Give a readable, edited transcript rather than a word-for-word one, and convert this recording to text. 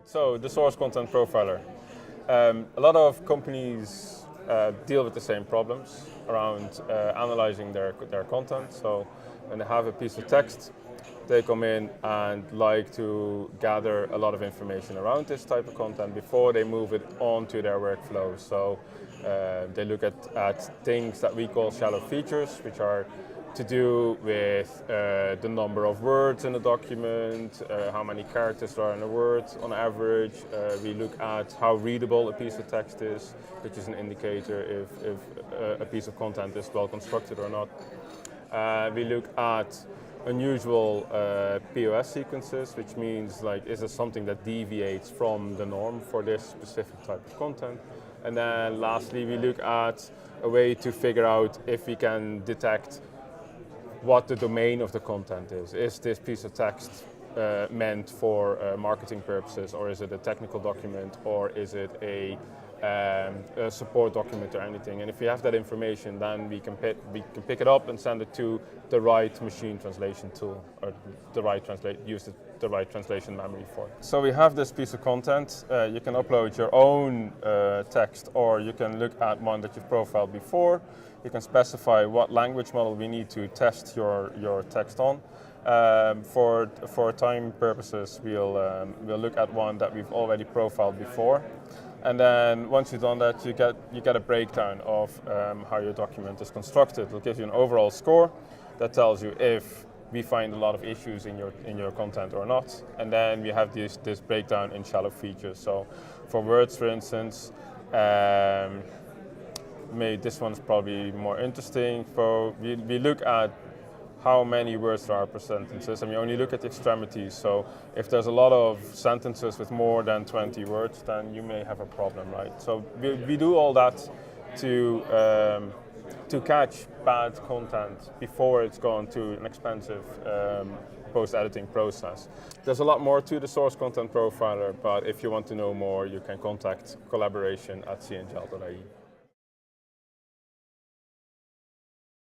So the source content profiler. A lot of companies deal with the same problems around analyzing their content. So when they have a piece of text, they come in and like to gather a lot of information around this type of content before they move it on to their workflow. So they look at things that we call shallow features, which are to do with the number of words in a document, how many characters there are in a word on average. We look at how readable a piece of text is, which is an indicator if a piece of content is well constructed or not. We look at unusual POS sequences, which means like, is there something that deviates from the norm for this specific type of content? And then lastly, we look at a way to figure out if we can detect what the domain of the content is. Is this piece of text meant for marketing purposes, or is it a technical document, or is it a support document or anything? And if we have that information, then we can pick it up and send it to the right machine translation tool, or use the right translation memory for it. So we have this piece of content. You can upload your own text, or you can look at one that you've profiled before. You can specify what language model we need to test your text on. For time purposes, we'll look at one that we've already profiled before. And then once you've done that, you get a breakdown of how your document is constructed. It'll give you an overall score that tells you if we find a lot of issues in your content or not. And then we have this breakdown in shallow features. So for words, for instance, maybe this one's probably more interesting. We look at how many words there are per sentences, and we only look at the extremities. So if there's a lot of sentences with more than 20 words, then you may have a problem, right? So we do all that to catch bad content before it's gone to an expensive post-editing process. There's a lot more to the source content profiler, but if you want to know more, you can contact collaboration@cngl.ie.